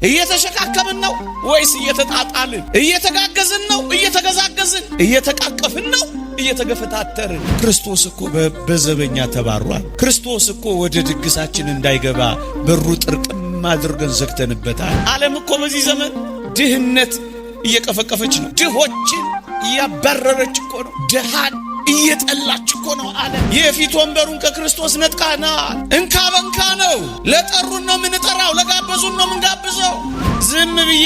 እየተሸካከምን ነው ወይስ እየተጣጣልን? እየተጋገዝን ነው እየተገዛገዝን? እየተቃቀፍን ነው እየተገፈታተርን? ክርስቶስ እኮ በዘበኛ ተባሯል። ክርስቶስ እኮ ወደ ድግሳችን እንዳይገባ በሩ ጥርቅም አድርገን ዘግተንበታል። ዓለም እኮ በዚህ ዘመን ድህነት እየቀፈቀፈች ነው። ድሆችን እያባረረች እኮ ነው። ድሃን እየጠላች እኮ ነው ዓለም። የፊት ወንበሩን ከክርስቶስ ነጥቃና እንካ በንካ ነው። ለጠሩን ነው ምንጠራው፣ ለጋበዙን ነው ምንጋብዘው። ዝም ብዬ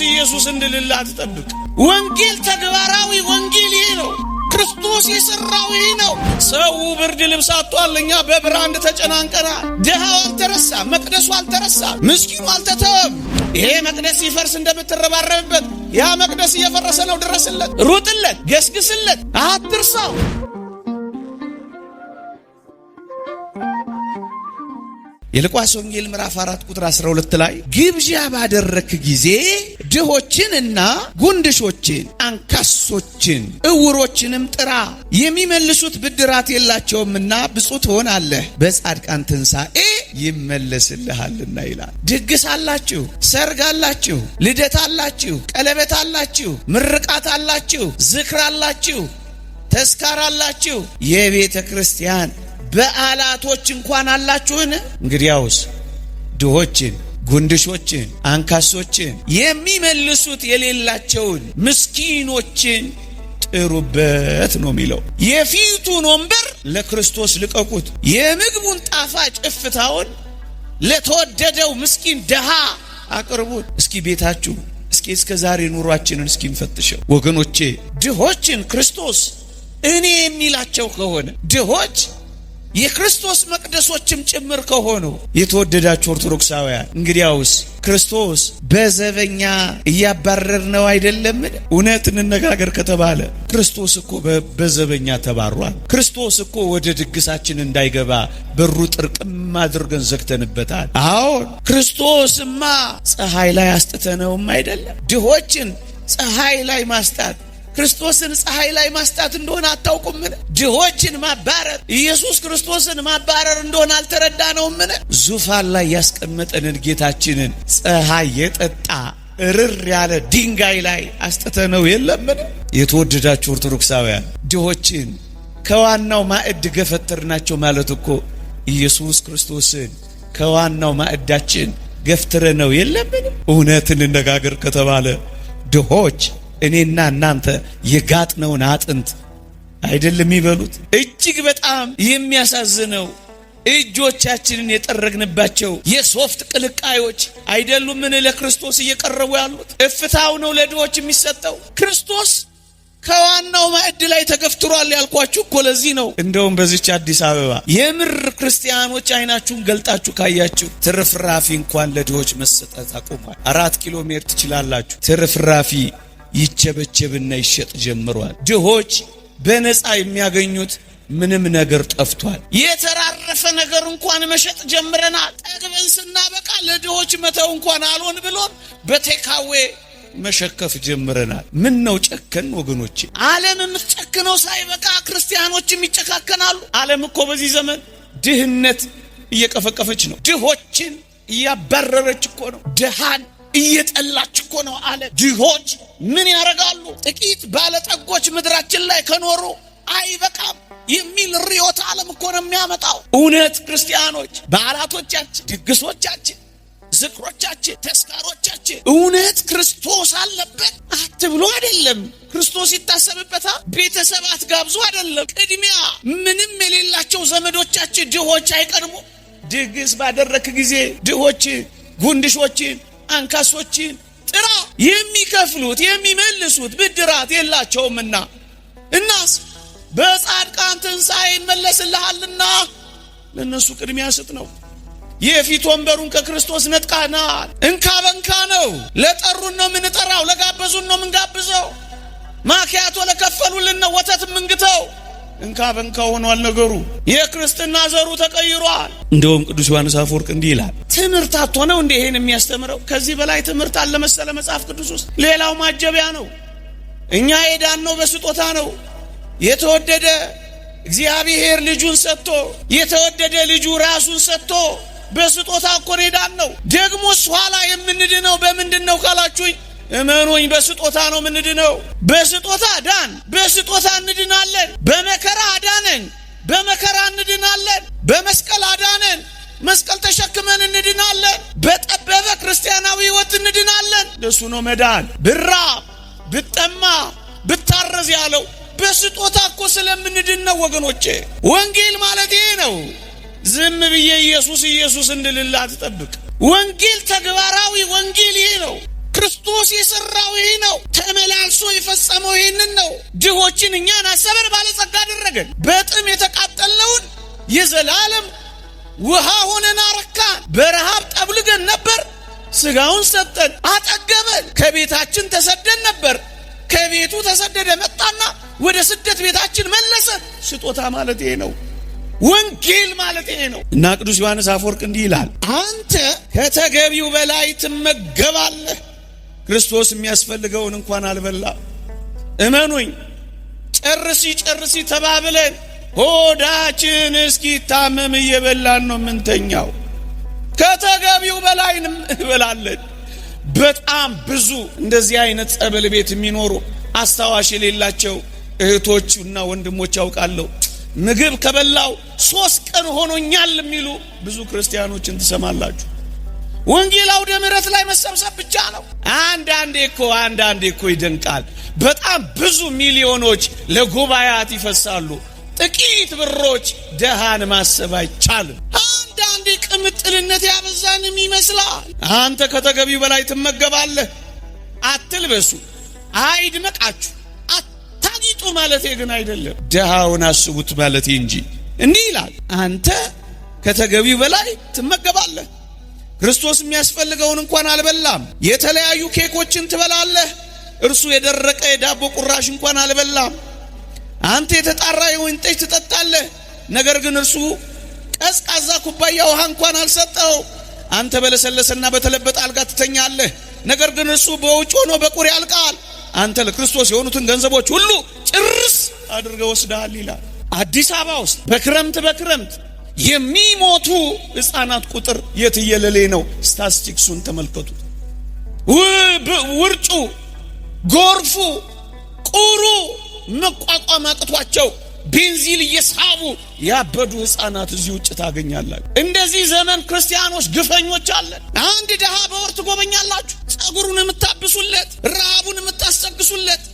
ኢየሱስ እንድልላ አትጠብቅ። ወንጌል ተግባራዊ ወንጌል ይሄ ነው። ክርስቶስ የሰራው ይሄ ነው። ሰው ብርድ ልብስ አጥቷል፣ እኛ በብራንድ ተጨናንቀናል። ድሃው አልተረሳ፣ መቅደሱ አልተረሳ፣ ምስኪኑ አልተተወም። ይሄ መቅደስ ይፈርስ እንደምትረባረብበት ያ መቅደስ እየፈረሰ ነው። ድረስለት፣ ሩጥለት፣ ገስግስለት፣ አትርሳው። የሉቃስ ወንጌል ምዕራፍ 4 ቁጥር 12 ላይ ግብዣ ባደረክ ጊዜ ድሆችንና ጉንድሾችን፣ አንካሶችን፣ እውሮችንም ጥራ፣ የሚመልሱት ብድራት የላቸውምና ብፁዕ ትሆናለህ፣ በጻድቃን ትንሣኤ ይመለስልሃልና ይላል። ድግስ አላችሁ፣ ሰርግ አላችሁ፣ ልደት አላችሁ፣ ቀለበት አላችሁ፣ ምርቃት አላችሁ፣ ዝክር አላችሁ፣ ተስካር አላችሁ፣ የቤተ ክርስቲያን በዓላቶች እንኳን አላችሁን? እንግዲያውስ ድሆችን፣ ጉንድሾችን፣ አንካሶችን፣ የሚመልሱት የሌላቸውን ምስኪኖችን ጥሩበት ነው የሚለው። የፊቱን ወንበር ለክርስቶስ ልቀቁት፣ የምግቡን ጣፋጭ እፍታውን ለተወደደው ምስኪን ድሃ አቅርቡት። እስኪ ቤታችሁ እስከ ዛሬ ኑሯችንን እስኪ እንፈትሸው ወገኖቼ። ድሆችን ክርስቶስ እኔ የሚላቸው ከሆነ ድሆች የክርስቶስ መቅደሶችም ጭምር ከሆኑ የተወደዳችሁ ኦርቶዶክሳውያን እንግዲያውስ ክርስቶስ በዘበኛ እያባረር ነው አይደለምን? እውነት እንነጋገር ከተባለ ክርስቶስ እኮ በዘበኛ ተባሯል። ክርስቶስ እኮ ወደ ድግሳችን እንዳይገባ በሩ ጥርቅም አድርገን ዘግተንበታል። አዎን ክርስቶስማ ፀሐይ ላይ አስጥተነውም አይደለም። ድሆችን ፀሐይ ላይ ማስጣት ክርስቶስን ፀሐይ ላይ ማስጣት እንደሆነ አታውቁምን? ድሆችን ማባረር ኢየሱስ ክርስቶስን ማባረር እንደሆነ አልተረዳነውምን? ዙፋን ላይ ያስቀመጠንን ጌታችንን ፀሐይ የጠጣ እርር ያለ ድንጋይ ላይ አስጥተነው የለምን? የተወደዳችሁ ኦርቶዶክሳውያን ድሆችን ከዋናው ማዕድ ገፈተርናቸው ማለት እኮ ኢየሱስ ክርስቶስን ከዋናው ማዕዳችን ገፍትረነው የለምን? እውነት እንነጋገር ከተባለ ድሆች እኔና እናንተ የጋጥነውን አጥንት አይደለም ይበሉት። እጅግ በጣም የሚያሳዝነው እጆቻችንን የጠረግንባቸው የሶፍት ቅልቃዮች አይደሉምን ለክርስቶስ እየቀረቡ ያሉት? እፍታው ነው ለድሆች የሚሰጠው። ክርስቶስ ከዋናው ማዕድ ላይ ተገፍትሯል ያልኳችሁ እኮ ለዚህ ነው። እንደውም በዚች አዲስ አበባ የምር ክርስቲያኖች አይናችሁን ገልጣችሁ ካያችሁ ትርፍራፊ እንኳን ለድሆች መሰጠት አቆሟል። 4 ኪሎ ሜትር ትችላላችሁ። ትርፍራፊ ይቸበቸብና ይሸጥ ጀምሯል። ድሆች በነፃ የሚያገኙት ምንም ነገር ጠፍቷል። የተራረፈ ነገር እንኳን መሸጥ ጀምረናል። ጠግበን ስናበቃ ለድሆች መተው እንኳን አልሆን ብሎን በቴካዌ መሸከፍ ጀምረናል። ምን ነው ጨከን ወገኖቼ? ዓለም የምትጨክነው ሳይበቃ ክርስቲያኖችም ይጨካከናሉ። ዓለም እኮ በዚህ ዘመን ድህነት እየቀፈቀፈች ነው። ድሆችን እያባረረች እኮ ነው። ድሃን እየጠላች እኮ ነው ዓለም። ድሆች ምን ያረጋሉ? ጥቂት ባለጠጎች ምድራችን ላይ ከኖሩ አይበቃም የሚል ርዕዮተ ዓለም እኮ ነው የሚያመጣው። እውነት ክርስቲያኖች በዓላቶቻችን፣ ድግሶቻችን፣ ዝክሮቻችን፣ ተስካሮቻችን እውነት ክርስቶስ አለበት አትብሎ አይደለም። ክርስቶስ ይታሰብበታል። ቤተሰብ አትጋብዙ አይደለም። ቅድሚያ ምንም የሌላቸው ዘመዶቻችን ድሆች አይቀድሙ። ድግስ ባደረክ ጊዜ ድሆችን፣ ጉንድሾችን፣ አንካሶችን ጥራ፣ የሚከፍሉት የሚመልሱት ብድራት የላቸውምና እናስ በጻድቃን ትንሣኤ ይመለስልሃልና ለነሱ ቅድሚያ ስጥ ነው። የፊት ወንበሩን ከክርስቶስ ነጥቃና እንካ በንካ ነው። ለጠሩን ነው ምንጠራው፣ ለጋበዙን ነው ምንጋብዘው። ማኪያቶ ለከፈሉልን ነው ወተት ምንግተው። እንካ በንካ ሆኗል ነገሩ። የክርስትና ዘሩ ተቀይሯል። እንደውም ቅዱስ ዮሐንስ አፈወርቅ እንዲህ ይላል፣ ትምህርት አጥቶ እንደ ይሄን የሚያስተምረው? ከዚህ በላይ ትምህርት አለ መሰለ መጽሐፍ ቅዱስ ውስጥ? ሌላው ማጀቢያ ነው። እኛ የዳነው በስጦታ ነው። የተወደደ እግዚአብሔር ልጁን ሰጥቶ፣ የተወደደ ልጁ ራሱን ሰጥቶ በስጦታ እኮ ሄዳን ነው። ደግሞስ ኋላ የምንድነው በምንድነው ካላችሁኝ፣ እመኑኝ በስጦታ ነው የምንድነው። በስጦታ ዳን፣ በስጦታ እንድናለን። በመከራ አዳነን፣ በመከራ እንድናለን። በመስቀል አዳነን፣ መስቀል ተሸክመን እንድናለን። በጠበበ ክርስቲያናዊ ሕይወት እንድናለን። ለሱ ነው መዳን። ብራብ ብጠማ ብታረዝ ያለው በስጦታ እኮ ስለምንድን ነው ወገኖቼ። ወንጌል ማለት ይሄ ነው። ዝም ብዬ ኢየሱስ ኢየሱስ እንድልላ አትጠብቅ። ወንጌል ተግባራዊ ወንጌል ይሄ ነው። ክርስቶስ የሰራው ይሄ ነው። ተመላልሶ የፈጸመው ይሄንን ነው። ድሆችን እኛን አሰበን ባለጸጋ አደረገን። በጥም የተቃጠልነውን የዘላለም ውሃ ሆነን አረካን። በረሃብ ጠብልገን ነበር፣ ስጋውን ሰጠን፣ አጠገበን። ከቤታችን ተሰደን ነበር፣ ከቤቱ ተሰደደ መጣና ወደ ስደት ቤታችን መለሰ። ስጦታ ማለት ይሄ ነው። ወንጌል ማለት ይሄ ነው። እና ቅዱስ ዮሐንስ አፈወርቅ እንዲህ ይላል፣ አንተ ከተገቢው በላይ ትመገባለህ። ክርስቶስ የሚያስፈልገውን እንኳን አልበላ። እመኑኝ፣ ጨርሲ ተባብለን ሆዳችን እስኪታመም እየበላን ነው ምንተኛው። ከተገቢው በላይ እንበላለን። በጣም ብዙ እንደዚህ አይነት ጸበል ቤት የሚኖሩ አስታዋሽ የሌላቸው እህቶችና ወንድሞች ያውቃለሁ። ምግብ ከበላው 3 ቀን ሆኖኛል የሚሉ ብዙ ክርስቲያኖችን ትሰማላችሁ። ወንጌል አውደ ምሕረት ላይ መሰብሰብ ብቻ ነው። አንዳንዴ እኮ ይደንቃል። በጣም ብዙ ሚሊዮኖች ለጉባኤያት ይፈሳሉ። ጥቂት ብሮች ደሃን ማሰብ አይቻልም። አንዳንዴ ቅምጥልነት ያበዛንም ይመስላል። አንተ ከተገቢው በላይ ትመገባለህ። አትልበሱ፣ አይድመቃችሁ፣ አታጊጡ ማለቴ ግን አይደለም። ደሃውን አስቡት ማለቴ እንጂ። እንዲህ ይላል፣ አንተ ከተገቢው በላይ ትመገባለህ። ክርስቶስ የሚያስፈልገውን እንኳን አልበላም። የተለያዩ ኬኮችን ትበላለህ፣ እርሱ የደረቀ የዳቦ ቁራሽ እንኳን አልበላም። አንተ የተጣራ የወይን ጠጅ ትጠጣለህ፣ ነገር ግን እርሱ ቀዝቃዛ ኩባያ ውሃ እንኳን አልሰጠው። አንተ በለሰለሰና በተለበጠ አልጋ ትተኛለህ፣ ነገር ግን እርሱ በውጭ ሆኖ በቁር ያልቃል። አንተ ለክርስቶስ የሆኑትን ገንዘቦች ሁሉ ጭርስ አድርገህ ወስደሃል ይላል። አዲስ አበባ ውስጥ በክረምት የሚሞቱ ሕፃናት ቁጥር የትየለሌ ነው። ስታቲስቲክሱን ተመልከቱት። ውርጩ፣ ጎርፉ፣ ቁሩ መቋቋም አቅቷቸው ቤንዚል እየሳቡ ያበዱ ሕፃናት እዚህ ውጭ ታገኛላችሁ። እንደዚህ ዘመን ክርስቲያኖች ግፈኞች አለን። አንድ ደሃ በወር ትጎበኛላችሁ፣ ጸጉሩን የምታብሱለት፣ ረሃቡን የምታሰግሱለት።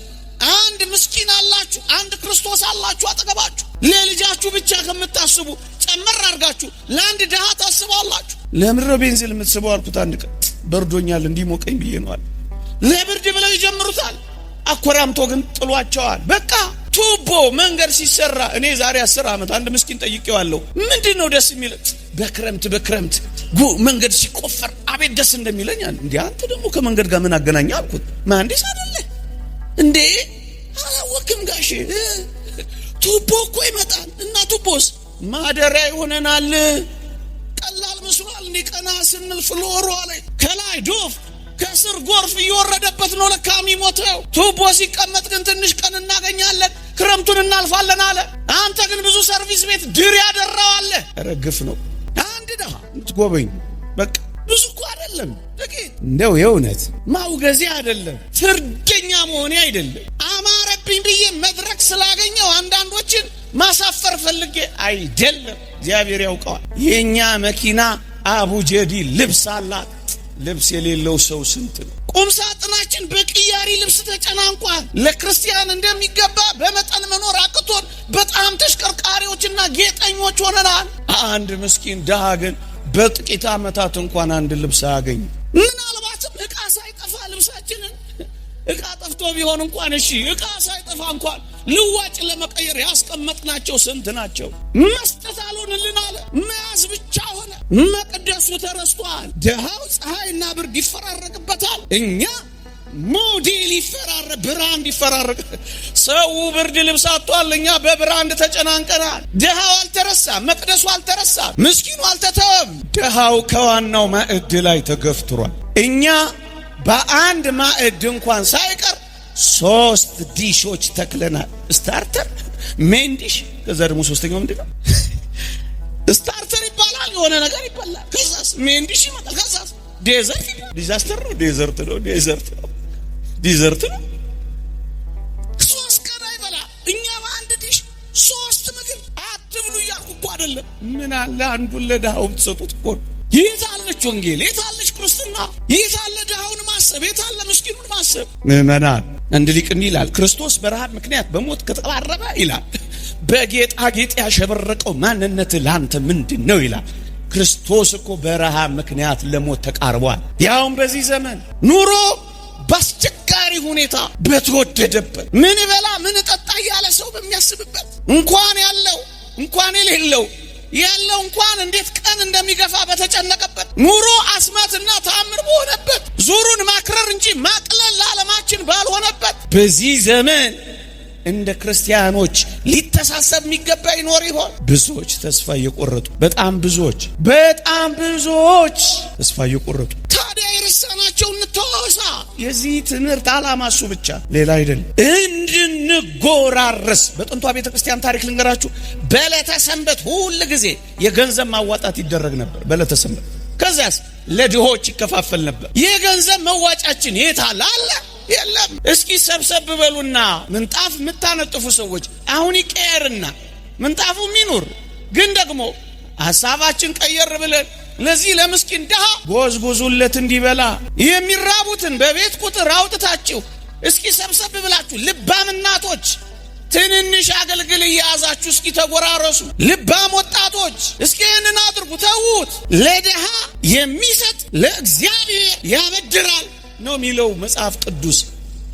አንድ ምስኪን አላችሁ፣ አንድ ክርስቶስ አላችሁ አጠገባችሁ። ለልጃችሁ ብቻ ከምታስቡ ጨመር አድርጋችሁ ለአንድ ደሃ ታስባላችሁ። ለምድረ ቤንዚል የምትስበው አልኩት። አንድ ቀን በርዶኛል እንዲሞቀኝ ብዬ ነዋል። ለብርድ ብለው ይጀምሩታል። አኮራምቶ ግን ጥሏቸዋል። በቃ ቱቦ መንገድ ሲሰራ እኔ ዛሬ 10 ዓመት አንድ ምስኪን ጠይቄዋለሁ። ምንድነው ደስ የሚል? በክረምት መንገድ ሲቆፈር አቤት ደስ እንደሚለኝ አለ። እንዴ አንተ ደግሞ ከመንገድ ጋር ምን አገናኛ አልኩት። መሐንዲስ አይደለ እንዴ? አላወቅም ጋሼ። ቱቦ እኮ ይመጣል እና ቱቦስ ማደሪያ ይሆነናል። ቀላል መስሏል። እንዴ ቀና ስንል ፍሎሮ ላይ ከላይ ዶፍ ከስር ጎርፍ እየወረደበት ነው ለካ የሚሞተው። ቱቦ ሲቀመጥ ግን ትንሽ ቀን እናገኛለን፣ ክረምቱን እናልፋለን አለ። አንተ ግን ብዙ ሰርቪስ ቤት ድር ያደራዋለ። ረግፍ ነው። አንድ ደሃ ምትጎበኝ በቃ ብዙ እኮ አይደለም፣ ጥቂት እንደው የእውነት ማውገዜ አይደለም፣ ፍርደኛ መሆኔ አይደለም። አማረብኝ ብዬ መድረክ ስላገኘው አንዳንዶችን ማሳፈር ፈልጌ አይደለም። እግዚአብሔር ያውቀዋል። የኛ መኪና አቡጀዲ ልብስ አላት። ልብስ የሌለው ሰው ስንት ነው? ቁም ሳጥናችን በቅያሪ ልብስ ተጨናንቋል። ለክርስቲያን እንደሚገባ በመጠን መኖር አቅቶን በጣም ተሽከርካሪዎችና ጌጠኞች ሆነናል። አንድ ምስኪን ደሃ ግን በጥቂት ዓመታት እንኳን አንድ ልብስ አያገኝ። ምናልባትም ዕቃ ሳይጠፋ ልብሳችንን ዕቃ ጠፍቶ ቢሆን እንኳን እሺ፣ ዕቃ ሳይጠፋ እንኳን ልዋጭ ለመቀየር ያስቀመጥናቸው ስንት ናቸው? መስጠት አልሆንልን አለ፣ መያዝ ብቻ ሆነ። መቅደሱ ተረስቷል። ደሃው ፀሐይና ብርድ ይፈራረቅበታል። እኛ ሞዴል ብራንድ ይፈራረቅ። ሰው ብርድ ልብስ አጥቷል፣ እኛ በብራንድ ተጨናንቀናል። ደሃው አልተረሳም፣ መቅደሱ አልተረሳም፣ ምስኪኑ አልተተወም። ደሃው ከዋናው ማዕድ ላይ ተገፍትሯል። እኛ በአንድ ማዕድ እንኳን ሳይቀር 3 ዲሾች ተክለናል። ስታርተር፣ ሜን ዲሽ፣ ከዛ ደግሞ 3ኛው ምንድነው? ስታርተር ይባላል። የሆነ ነገር ይበላል። ከዛስ ሜንዲሽ ይመጣል። ከዛስ ዲዛስተር ነው። ዲዘርት ነው። ሶስት ቀን አይበላ። እኛ በአንድ ዲሽ 3 ምግብ አትብሉ እያልኩ እኮ አይደለም። ምን አለ አንዱን ለድሃው ብትሰጡት እኮ። የታለች ወንጌል? የታለች ክርስትና? የታለ ድሃውን ማሰብ? የታለ ምስኪኑን ማሰብ? ምዕመናን አንድ ሊቅ እንዲህ ይላል፣ ክርስቶስ በረሃብ ምክንያት በሞት ከተቃረበ ይላል በጌጣጌጥ ያሸበረቀው ማንነት ላንተ ምንድን ነው ይላል። ክርስቶስ እኮ በረሃብ ምክንያት ለሞት ተቃርቧል። ያውም በዚህ ዘመን ኑሮ በአስቸጋሪ ሁኔታ በተወደደበት ምን በላ ምን ጠጣ ያለ ሰው በሚያስብበት እንኳን ያለው እንኳን የሌለው ያለው እንኳን እንዴት ቀን እንደሚገፋ በተጨነቀበት ኑሮ አስማትና ተአምር በሆነበት ዙሩን ማክረር እንጂ ማቅለል ለዓለማችን ባልሆነበት በዚህ ዘመን እንደ ክርስቲያኖች ሊተሳሰብ የሚገባ ይኖር ይሆን? ብዙዎች ተስፋ እየቆረጡ በጣም ብዙዎች ተስፋ እየቆረጡ ታዲያ የረሳናቸው እንተዋወሳ። የዚህ ትምህርት ዓላማ እሱ ብቻ ሌላ አይደለም። እንድንጎራረስ በጥንቷ ቤተክርስቲያን ታሪክ ልንገራችሁ። በዕለተ ሰንበት ሁል ጊዜ የገንዘብ ማዋጣት ይደረግ ነበር። በዕለተ ሰንበት ከዚያስ ለድሆች ይከፋፈል ነበር። የገንዘብ መዋጫችን የት አለ? የለም። እስኪ ሰብሰብ በሉና ምንጣፍ የምታነጥፉ ሰዎች አሁን ይቀየርና ምንጣፉ ሚኑር፣ ግን ደግሞ ሐሳባችን ቀየር ብለን ለዚህ ለምስኪን ድሃ ጎዝጉዙለት እንዲበላ የሚራቡትን በቤት ቁጥር አውጥታችሁ እስኪ ሰብሰብ ብላችሁ ልባም እናቶች ትንንሽ አገልግል እያያዛችሁ እስኪ ተጎራረሱ። ልባም ወጣቶች እስኪ ይህንን አድርጉ። ተዉት። ለድሃ የሚሰጥ ለእግዚአብሔር ያበድራል ነው የሚለው መጽሐፍ ቅዱስ።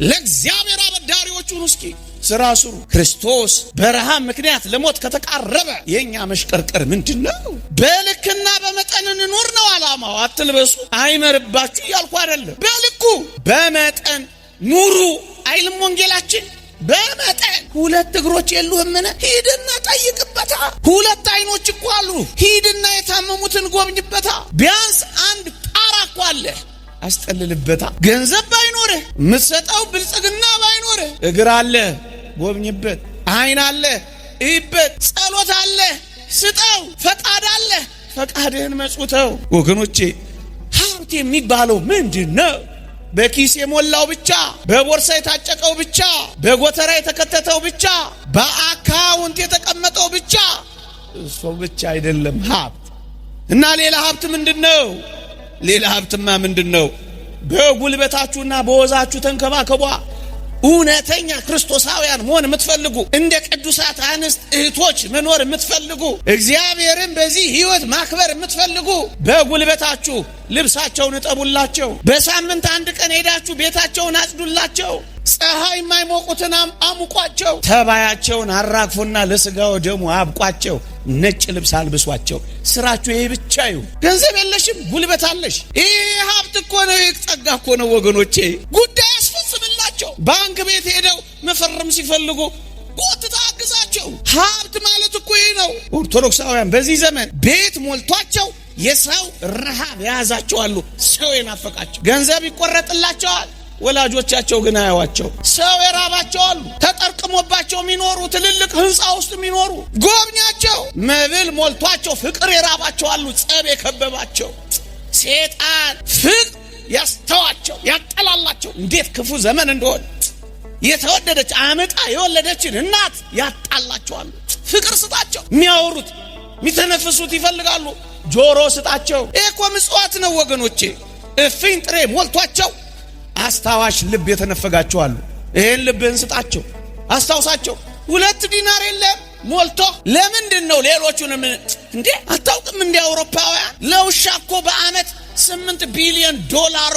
ለእግዚአብሔር አበዳሪዎቹን እስኪ ስራ ስሩ። ክርስቶስ በረሃብ ምክንያት ለሞት ከተቃረበ የኛ መሽቀርቀር ምንድነው? በልክና በመጠን እንኖር ነው ዓላማው። አትልበሱ አይመርባችሁ እያልኩ አይደለም። በልኩ በመጠን ኑሩ አይልም ወንጌላችን? በመጠን 2 እግሮች የሉህምን? ሂድና ጠይቅበታ። 2 አይኖች እኮ አሉ። ሂድና የታመሙትን ጎብኝበታ። ቢያንስ 1 ጣራ እኮ አለ፣ አስጠልልበታ። ገንዘብ ባይኖርህ የምትሰጠው ብልጽግና ባይኖርህ እግር አለ፣ ጎብኝበት። አይን አለ፣ እይበት። ጸሎት አለ፣ ስጠው። ፈቃድ አለ፣ ፈቃድህን መጽውተው። ወገኖቼ ሀብት የሚባለው ምንድነው? በኪስ የሞላው ብቻ፣ በቦርሳ የታጨቀው ብቻ፣ በጎተራ የተከተተው ብቻ፣ በአካውንት የተቀመጠው ብቻ፣ እሱ ብቻ አይደለም ሀብት። እና ሌላ ሀብት ምንድነው? ሌላ ሀብትማ ምንድነው? በጉልበታችሁና በወዛችሁ ተንከባከቧ። እውነተኛ ክርስቶሳውያን መሆን የምትፈልጉ፣ እንደ ቅዱሳት አንስት እህቶች መኖር የምትፈልጉ፣ እግዚአብሔርን በዚህ ሕይወት ማክበር የምትፈልጉ በጉልበታችሁ ልብሳቸውን እጠቡላቸው። በሳምንት 1 ቀን ሄዳችሁ ቤታቸውን አጽዱላቸው። ፀሐይ የማይሞቁትን አሙቋቸው። ተባያቸውን አራግፎና ለስጋው ደሙ አብቋቸው። ነጭ ልብስ አልብሷቸው። ስራችሁ ይሄ ብቻ ይሁን። ገንዘብ የለሽም፣ ጉልበት አለሽ። ይሄ ሀብት እኮ ነው፣ ጸጋ እኮ ነው ወገኖቼ። ጉዳይ አስፈጽምላቸው። ባንክ ቤት ሄደው መፈረም ሲፈልጉ ጎትታ አግዛቸው። ሀብት ማለት እኮ ይሄ ነው። ኦርቶዶክሳውያን በዚህ ዘመን ቤት ሞልቷቸው የሰው ረሃብ የያዛቸዋሉ። ሰው የናፈቃቸው ገንዘብ ይቆረጥላቸዋል። ወላጆቻቸው ግን አያዋቸው። ሰው የራባቸዋሉ። ተጠርቅሞባቸው የሚኖሩ ትልልቅ ህንፃ ውስጥ የሚኖሩ ጎብኛቸው። መብል ሞልቷቸው ፍቅር የራባቸዋሉ። ጸብ የከበባቸው ሴጣን ፍቅር ያስተዋቸው ያጠላላቸው። እንዴት ክፉ ዘመን እንደሆነ የተወደደች አመጣ የወለደችን እናት ያጣላቸዋሉ። ፍቅር ስጣቸው። የሚያወሩት የሚተነፍሱት ይፈልጋሉ። ጆሮ ስጣቸው። እኮ ምጽዋት ነው ወገኖቼ። እፍኝ ጥሬ ሞልቷቸው አስታዋሽ ልብ የተነፈጋቸዋሉ። ይሄን ልብህን ስጣቸው፣ አስታውሳቸው። 2 ዲናር የለም ሞልቶ ለምንድን ነው ሌሎቹንም እንዴ አታውቅም? እንደ አውሮፓውያን ለውሻ እኮ በአመት $8 ቢሊዮን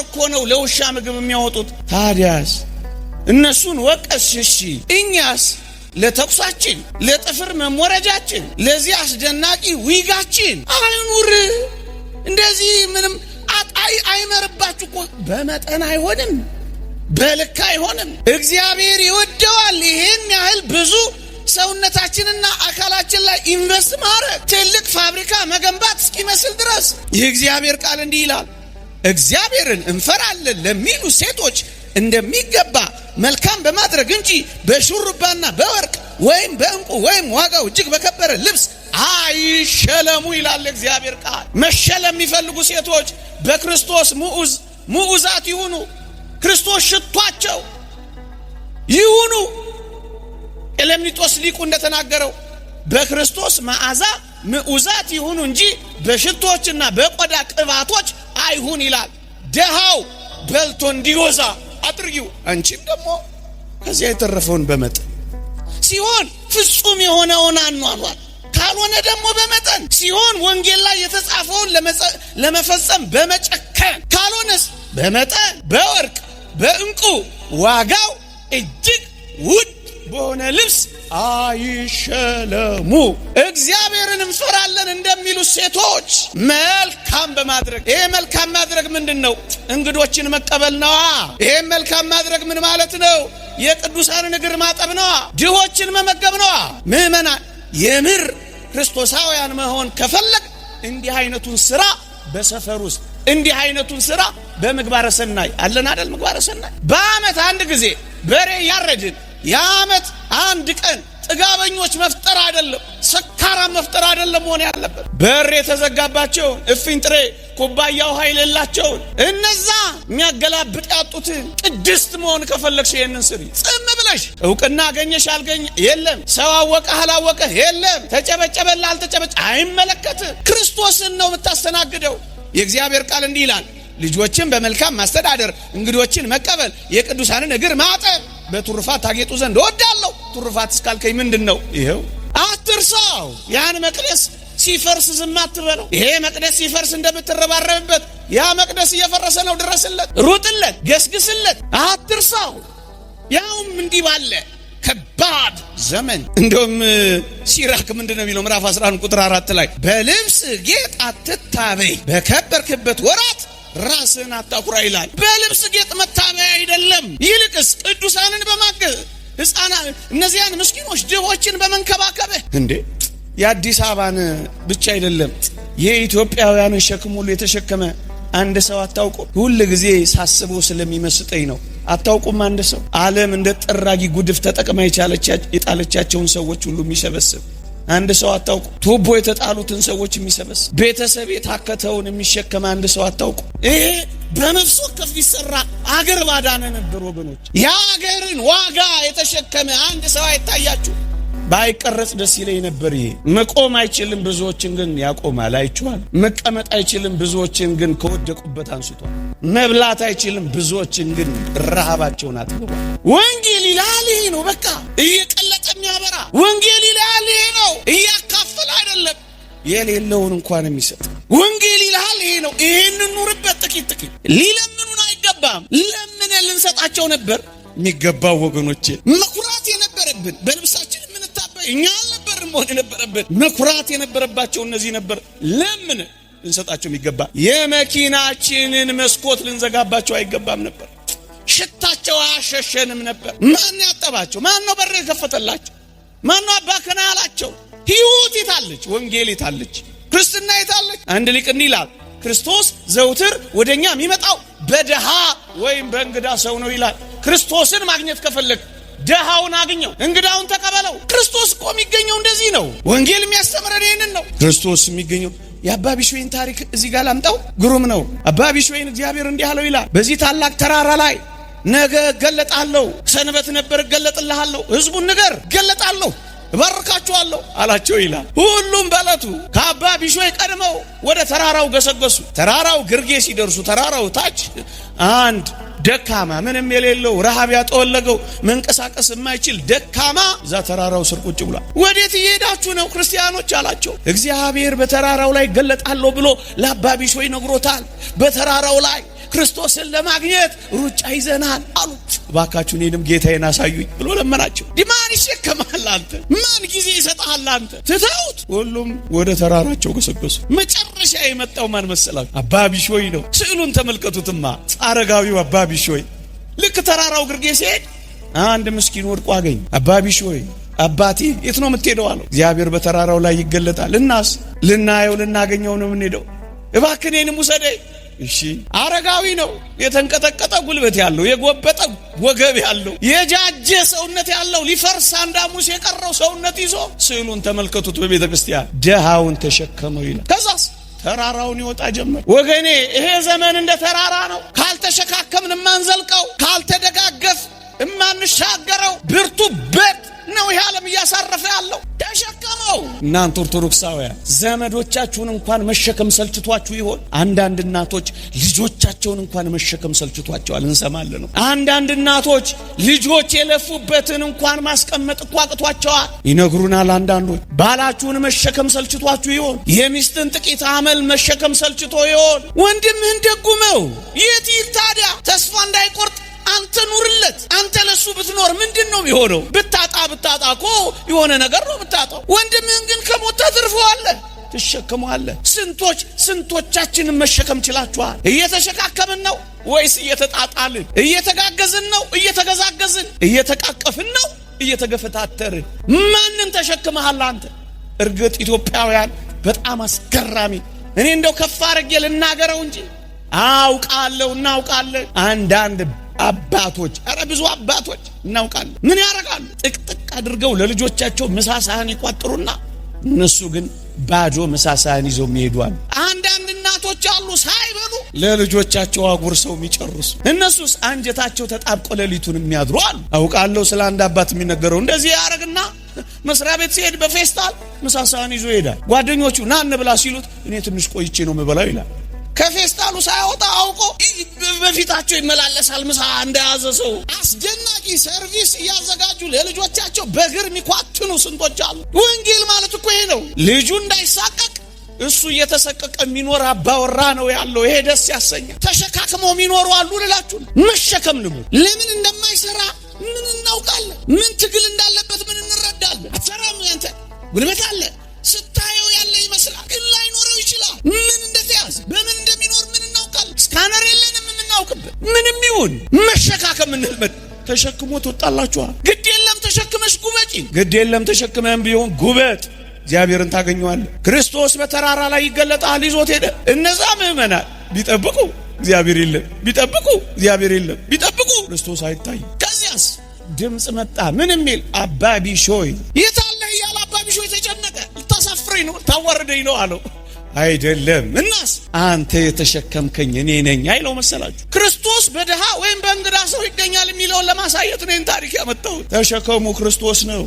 እኮ ነው ለውሻ ምግብ የሚያወጡት። ታዲያስ እነሱን ወቀስሽ፣ እኛስ ለተኩሳችን፣ ለጥፍር መሞረጃችን፣ ለዚህ አስደናቂ ዊጋችን አይኑር። እንደዚህ ምንም አይመርባችሁ እኮ። በመጠን አይሆንም፣ በልክ አይሆንም። እግዚአብሔር ይወደዋል ይሄን ያህል ብዙ ሰውነታችንና አካላችን ላይ ኢንቨስት ማድረግ፣ ትልቅ ፋብሪካ መገንባት እስኪመስል ድረስ። የእግዚአብሔር ቃል እንዲህ ይላል፣ እግዚአብሔርን እንፈራለን ለሚሉ ሴቶች እንደሚገባ መልካም በማድረግ እንጂ በሹሩባና በወርቅ ወይም በእንቁ ወይም ዋጋው እጅግ በከበረ ልብስ አይሸለሙ ይላል እግዚአብሔር ቃል። መሸለም የሚፈልጉ ሴቶች በክርስቶስ ሙዑዛት ይሁኑ። ክርስቶስ ሽቷቸው ይሁኑ። ኤሌምኒጦስ ሊቁ እንደተናገረው በክርስቶስ መዓዛ ሙዑዛት ይሁኑ እንጂ በሽቶችና በቆዳ ቅባቶች አይሁን ይላል። ደሃው በልቶ እንዲወዛ አድርጊው። አንቺም ደግሞ ከዚያ የተረፈውን በመጠን ሲሆን ፍጹም የሆነውን አኗኗር፣ ካልሆነ ደግሞ በመጠን ሲሆን ወንጌል ላይ የተጻፈውን ለመፈጸም በመጨከን፣ ካልሆነስ በመጠን በወርቅ በእንቁ ዋጋው እጅግ ውድ በሆነ ልብስ አይሸለሙ። እግዚአብሔርን እንፈራለን እንደሚሉ ሴቶች መልካም በማድረግ ይሄ መልካም ማድረግ ምንድነው? እንግዶችን መቀበል ነዋ። ይሄ መልካም ማድረግ ምን ማለት ነው? የቅዱሳንን እግር ማጠብ ነዋ። ድሆችን መመገብ ነዋ። ምእመናን የምር ክርስቶሳውያን መሆን ከፈለግ እንዲህ አይነቱን ስራ በሰፈር ውስጥ እንዲህ አይነቱን ስራ በምግባረ ሰናይ አለን አይደል? ምግባረ ሰናይ በአመት አንድ ጊዜ በሬ ያረድን የአመት አንድ ቀን ጥጋበኞች መፍጠር አይደለም፣ ሰካራም መፍጠር አይደለም መሆን ያለበት። በር የተዘጋባቸውን እፍኝ ጥሬ ኩባያው ኃይል የሌላቸውን እነዛ የሚያገላብጥ ያጡትን ቅድስት መሆን ከፈለግሽ ይሄንን ስሪ። ጽም ብለሽ እውቅና አገኘሽ አልገኘ የለም፣ ሰው አወቀህ አላወቀህ የለም፣ ተጨበጨበላ አልተጨበጨ አይመለከትም። ክርስቶስን ነው የምታስተናግደው። የእግዚአብሔር ቃል እንዲህ ይላል፣ ልጆችን በመልካም ማስተዳደር፣ እንግዶችን መቀበል፣ የቅዱሳንን እግር ማጠብ፣ በትሩፋት ታጌጡ ዘንድ እወዳለሁ። ትሩፋት እስካልከኝ ምንድነው? ይሄው አትርሳው። ያን መቅደስ ሲፈርስ ዝም አትበለው። ይሄ መቅደስ ሲፈርስ እንደምትረባረብበት ያ መቅደስ እየፈረሰ ነው። ድረስለት፣ ሩጥለት፣ ገስግስለት፣ አትርሳው። ያውም እንዲህ ባለ ከባድ ዘመን። እንደውም ሲራክ ምንድነው የሚለው? ምዕራፍ 11 ቁጥር 4 ላይ በልብስ ጌጥ አትታበይ፣ በከበርክበት ወራት ራስን አታኩራ ይላል። በልብስ ጌጥ መታበይ አይደለም፣ ይልቅስ ቅዱሳንን በማገዝ ሕፃናት እነዚያን ምስኪኖች ድሆችን በመንከባከብህ። እንዴ የአዲስ አበባን ብቻ አይደለም የኢትዮጵያውያንን ሸክም ሁሉ የተሸከመ አንድ ሰው አታውቁም? ሁሉ ጊዜ ሳስበው ስለሚመስጠኝ ነው። አታውቁም? አንድ ሰው ዓለም እንደ ጠራጊ ጉድፍ ተጠቅማ የጣለቻቸውን ሰዎች ሁሉ የሚሰበስብ አንድ ሰው አታውቁ? ቱቦ የተጣሉትን ሰዎች የሚሰበስብ ቤተሰብ የታከተውን የሚሸከም አንድ ሰው አታውቁ? ይሄ በነፍስ ወከፍ ቢሰራ አገር ባዳነ ነበር ወገኖች። የአገርን ዋጋ የተሸከመ አንድ ሰው አይታያችሁ? ባይቀረጽ ደስ ይለኝ ነበር። ይሄ መቆም አይችልም፣ ብዙዎችን ግን ያቆማል። አይችዋል። መቀመጥ አይችልም፣ ብዙዎችን ግን ከወደቁበት አንስቷል። መብላት አይችልም፣ ብዙዎችን ግን ረሃባቸውን አጥግቧል። ወንጌል ይላል ይሄ ነው። በቃ እየቀለጠ የሚያበራ ወንጌል ይላል ይሄ ነው። እያካፈለ አይደለም፣ የሌለውን እንኳን የሚሰጥ ወንጌል ይላል ይሄ ነው። ይሄን ኑርበት። ጥቂት ሊለምኑን አይገባም። ለምን ልንሰጣቸው ነበር የሚገባው ወገኖቼ። መኩራት የነበረብን በልብሳችን እኛ አልነበርም መሆን የነበረበት። መኩራት የነበረባቸው እነዚህ ነበር። ለምን ልንሰጣቸው የሚገባ? የመኪናችንን መስኮት ልንዘጋባቸው አይገባም ነበር። ሽታቸው አያሸሸንም ነበር። ማን ያጠባቸው? ማን ነው በር የከፈተላቸው? ማን ነው አባከና ያላቸው? ሕይወት የታለች? ወንጌል የታለች? ክርስትና የታለች? አንድ ሊቅ እንዲህ ይላል፣ ክርስቶስ ዘውትር ወደኛ የሚመጣው በደሃ ወይም በእንግዳ ሰው ነው ይላል። ክርስቶስን ማግኘት ከፈለግ ደሃውን አግኘው፣ እንግዳውን ተቀበለው። ክርስቶስ እኮ የሚገኘው እንደዚህ ነው። ወንጌል የሚያስተምረን ይሄንን ነው። ክርስቶስ የሚገኘው የአባ ቢሾይን ታሪክ እዚህ ጋር ላምጣው። ግሩም ነው። አባ ቢሾይን እግዚአብሔር እንዲህ አለው ይላል፣ በዚህ ታላቅ ተራራ ላይ ነገ እገለጣለሁ። ሰንበት ነበር፣ እገለጥልሃለሁ። ህዝቡን ንገር፣ እገለጣለሁ፣ እባርካችኋለሁ አላቸው ይላል። ሁሉም በዕለቱ ከአባ ቢሾይ ቀድመው ወደ ተራራው ገሰገሱ። ተራራው ግርጌ ሲደርሱ ተራራው ታች አንድ ደካማ ምንም የሌለው ረሃብ ያጠወለገው መንቀሳቀስ የማይችል ደካማ እዛ ተራራው ስር ቁጭ ብሏል። ወዴት እየሄዳችሁ ነው ክርስቲያኖች አላቸው። እግዚአብሔር በተራራው ላይ ገለጣለሁ ብሎ ለአባ ቢሾይ ነግሮታል። በተራራው ላይ ክርስቶስን ለማግኘት ሩጫ ይዘናል አሉት። እባካችሁ እኔንም ጌታዬን አሳዩኝ ብሎ ለመናቸው። ማን ይሸከማል አንተ? ማን ጊዜ ይሰጣል አንተ? ትተውት ሁሉም ወደ ተራራቸው ገሰገሱ። መጨረሻ የመጣው ማን መሰላችሁ? አባ ቢሾይ ነው። ስዕሉን ተመልከቱትማ። አረጋዊው አባ ቢሾይ ልክ ተራራው ግርጌ ሲሄድ አንድ ምስኪን ወድቆ አገኘ። አባ ቢሾይ አባቴ የት ነው የምትሄደው አለው። እግዚአብሔር በተራራው ላይ ይገለጣል። እናስ ልናየው ልናገኘው ነው የምንሄደው። እባክህ እኔንም ውሰደኝ። እሺ አረጋዊ ነው። የተንቀጠቀጠ ጉልበት ያለው የጎበጠ ወገብ ያለው የጃጀ ሰውነት ያለው ሊፈርስ አንድ ሐሙስ የቀረው ሰውነት ይዞ ስዕሉን ተመልከቱት በቤተ ክርስቲያን ድሃውን ተሸከመው ይላል። ከዛስ ተራራውን ይወጣ ጀመር። ወገኔ ይሄ ዘመን እንደ ተራራ ነው። ካልተሸካከምን ማንዘልቀው፣ ካልተደጋገፍ ማንሻገረው ብርቱ በት ነው ይሄ ዓለም እያሳረፈ ያለው። ተሸከመው። እናንተ ኦርቶዶክሳውያን ዘመዶቻችሁን እንኳን መሸከም ሰልችቷችሁ ይሆን? አንዳንድ እናቶች ልጆቻቸውን እንኳን መሸከም ሰልችቷቸዋል እንሰማለን። አንዳንድ እናቶች ልጆች የለፉበትን እንኳን ማስቀመጥ እኮ አቅቷቸዋል ይነግሩናል። አንዳንዶች ባላችሁን መሸከም ሰልችቷችሁ ይሆን? የሚስትን ጥቂት አመል መሸከም ሰልችቶ ይሆን? ወንድምህን ደጉመው። የት ይል ታዲያ? ተስፋ እንዳይቆርጥ አንተ ኑርለት። አንተ ለሱ ብትኖር ምንድነው የሚሆነው? ብታጣ እኮ የሆነ ነገር ነው ብታጣው። ወንድምህን ግን ከሞት ታተርፈዋለህ፣ ትሸከመዋለህ። ስንቶቻችንን መሸከም ችላችኋል? እየተሸካከምን ነው ወይስ እየተጣጣልን? እየተጋገዝን ነው እየተገዛገዝን? እየተቃቀፍን ነው እየተገፈታተርን? ማንን ተሸክመሃል አንተ? እርግጥ ኢትዮጵያውያን በጣም አስገራሚ። እኔ እንደው ከፍ አድርጌ ልናገረው እንጂ እናውቃለን አንዳንድ አባቶች፣ ኧረ ብዙ አባቶች እናውቃለን። ምን ያረጋሉ? ጥቅጥቅ አድርገው ለልጆቻቸው ምሳ ሳህን ይቋጥሩና እነሱ ግን ባዶ ምሳ ሳህን ይዘው የሚሄዱአል። አንዳንድ እናቶች አሉ ሳይበሉ ለልጆቻቸው አጉርሰው የሚጨርሱ። እነሱስ አንጀታቸው ተጣብቆ ሌሊቱን የሚያድሩ አሉ። አውቃለሁ ስለ አንድ አባት የሚነገረው። እንደዚህ ያረግና መስሪያ ቤት ሲሄድ በፌስታል ምሳ ሳህን ይዞ ይሄዳል። ጓደኞቹ ና እንብላ ሲሉት እኔ ትንሽ ቆይቼ ነው የምበላው ይላል። ከፌስታሉ ሳይወጣ አውቆ በፊታቸው ይመላለሳል ምሳ እንደያዘ ሰው። አስደናቂ ሰርቪስ እያዘጋጁ ለልጆቻቸው በእግር የሚኳትኑ ስንቶች አሉ። ወንጌል ማለት እኮ ይሄ ነው። ልጁ እንዳይሳቀቅ እሱ እየተሰቀቀ የሚኖር አባወራ ነው ያለው። ይሄ ደስ ያሰኛል። ተሸካክመው የሚኖሩ አሉ ልላችሁ። መሸከም ነው። ለምን እንደማይሰራ ምን እናውቃለን? ምን ትግል እንዳለበት ምን እንረዳለን? አትሰራም አንተ ጉልበት አለ ስታየው ያለ ይመስላል፣ ግን ላይኖረው ይችላል። ምን እንደተያዘ በምን እንደሚኖር ምን እናውቃለን? ስካነር የለንም የምናውቅበት። ምንም ይሁን መሸካከም እንልመድ። ተሸክሞ ትወጣላችኋል። ግድ የለም ተሸክመሽ ጉበጪ። ግድ የለም ተሸክመም ቢሆን ጉበጥ፣ እግዚአብሔርን ታገኘዋለህ። ክርስቶስ በተራራ ላይ ይገለጣል፣ ይዞት ሄደ። እነዛ ምእመናን ቢጠብቁ እግዚአብሔር የለም፣ ቢጠብቁ እግዚአብሔር የለም፣ ቢጠብቁ ክርስቶስ አይታይም። ከዚያስ ድምጽ መጣ። ምን የሚል? አባ ቢሾይ የታለ እያለ አባ ቢሾይ ተጨነቀ። ልታሳፍረኝ ነው ልታዋርደኝ ነው አለው። አይደለም እናስ አንተ የተሸከምከኝ እኔ ነኝ አይለው መሰላችሁ? ክርስቶስ በድሃ ወይም በእንግዳ ሰው ይገኛል የሚለውን ለማሳየት ነው ታሪክ ያመጣው። ተሸከሙ ክርስቶስ ነው።